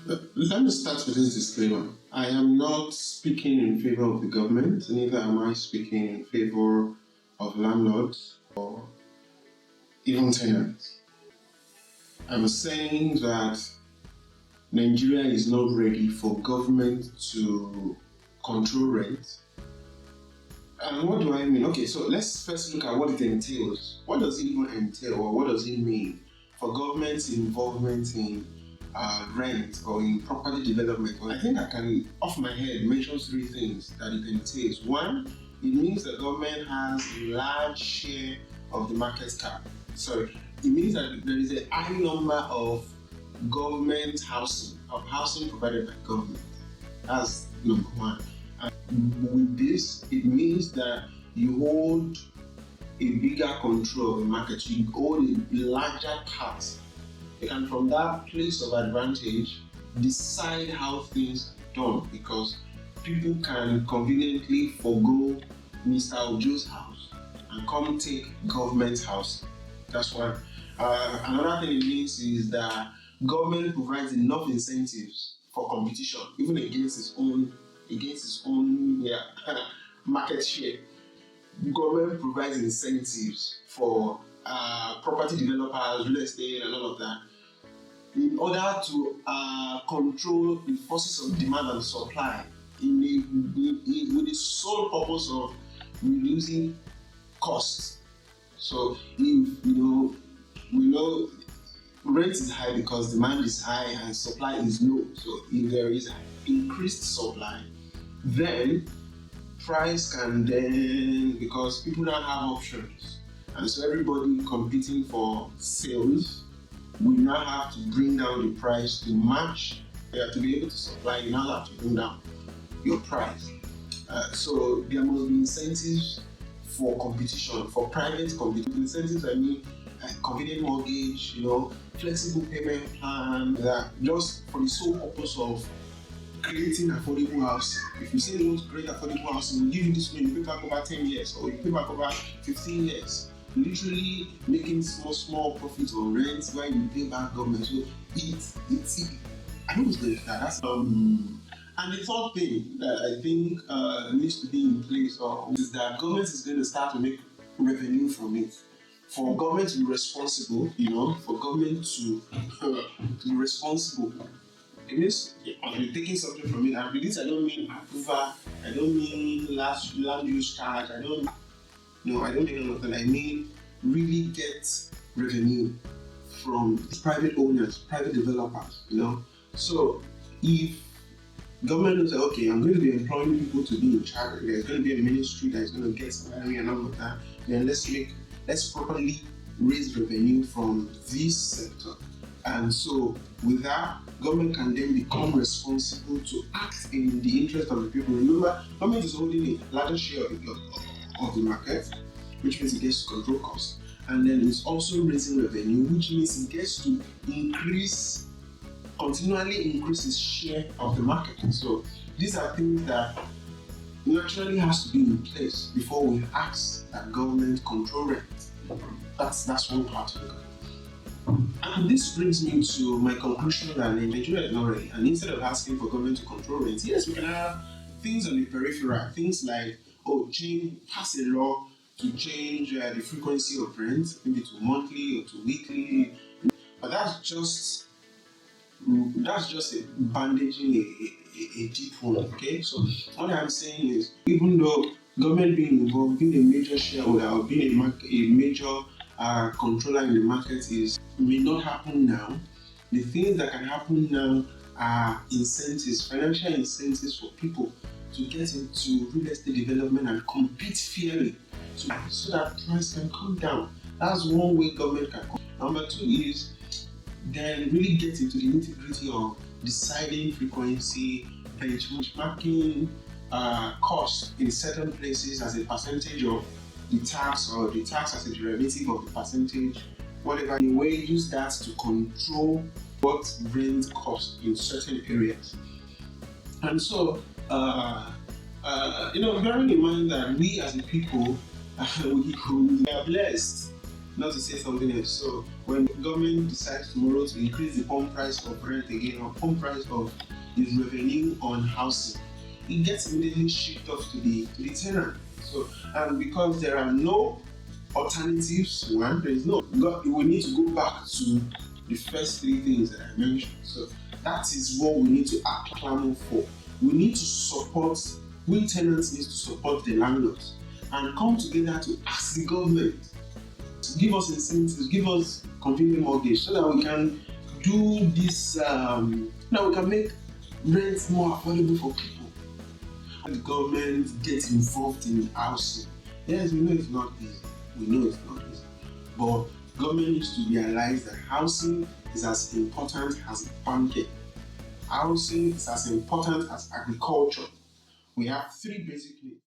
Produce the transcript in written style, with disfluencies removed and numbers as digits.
Let me start with this disclaimer. I am not speaking in favor of the government, neither am I speaking in favor of landlords or even tenants. I'm saying that Nigeria is not ready for government to control rent. And what do I mean? Okay, so let's first look at what it entails. What does it even entail, or what does it mean for government's involvement in rent or in property development? Well, I think I can, off my head, mention three things that it entails. One, it means the government has a large share of the market cap. Sorry, it means that there is a high number of government housing, of housing provided by government. That's number one. And with this, it means that you hold a bigger control of the market. You hold a larger part. You can, from that place of advantage, decide how things are done, because people can conveniently forego Mr. Ojo's house and come take government house. That's one. Another thing it means is that government provides enough incentives for competition, even against its own market share. Government provides incentives for property developers, real estate, and all of that, in order to control the forces of demand and supply, with the sole purpose of reducing costs. So if we know rent is high because demand is high and supply is low. So if there is increased supply, then price can then, because people don't have options, and so everybody competing for sales, we now have to bring down the price to match. You have to be able to supply, you now have to bring down your price. So there must be incentives for competition, for private competition. Incentives, I mean, convenient mortgage, flexible payment plan, that just for the sole purpose of creating affordable housing. If you say you want to create affordable housing, we'll give you this loan, you pay back over 10 years, or you pay back over 15 years. Literally making small profits on rent while you pay back government. So I don't believe that. That's and the third thing that I think needs to be in place is that government is going to start to make revenue from it. For government to be responsible, for government to be responsible, it means you're taking something from it. And with this, I don't mean approval, I don't mean land use charge, I don't mean all of that. I mean really get revenue from private owners, private developers, So if government will say, okay, I'm going to be employing people to be in charge, there's going to be a ministry that is going to get salary and all of that, then let's properly raise revenue from this sector. And so with that, government can then become responsible to act in the interest of the people. Remember, government is holding a larger share of the market, which means it gets to control costs. And then it's also raising revenue, which means it gets to continually increase its share of the market. So these are things that naturally has to be in place before we ask that government control rent. That's one part of it. And this brings me to my conclusion that Nigeria is not ready. And instead of asking for government to control rent, yes, we can have things on the peripheral, things like pass a law to change the frequency of rent, maybe to monthly or to weekly. But that's just a bandaging a deep wound. Okay, so what I'm saying is, even though government being involved, being a major shareholder or being a major controller in the market may not happen now. The things that can happen now are incentives, financial incentives for people to get into real estate development and compete fairly, so that price can come down. That's one way government can come. Number two is then really get into the nitty-gritty of deciding frequency, benchmarking cost in certain places as a percentage of the tax, or the tax as a derivative of the percentage, whatever. In a way, use that to control what rent costs in certain areas. And so, bearing in mind that we as a people, we are blessed. not to say something else. So when the government decides tomorrow to increase the pump price of rent again, or pump price of its revenue on housing, it gets immediately shipped off to the tenant. So, and because there are no alternatives, one, there is no, we need to go back to the first three things that I mentioned. So that is what we need to clamor for. We need to support, we tenants need to support the landlords and come together to ask the government to give us incentives, give us convenient mortgage so that we can do this, now we can make rent more affordable for people. The government gets involved in housing. Yes, we know it's not easy. We know it's not easy. But government needs to realize that housing is as important as banking. Housing is as important as agriculture. We have three basic needs.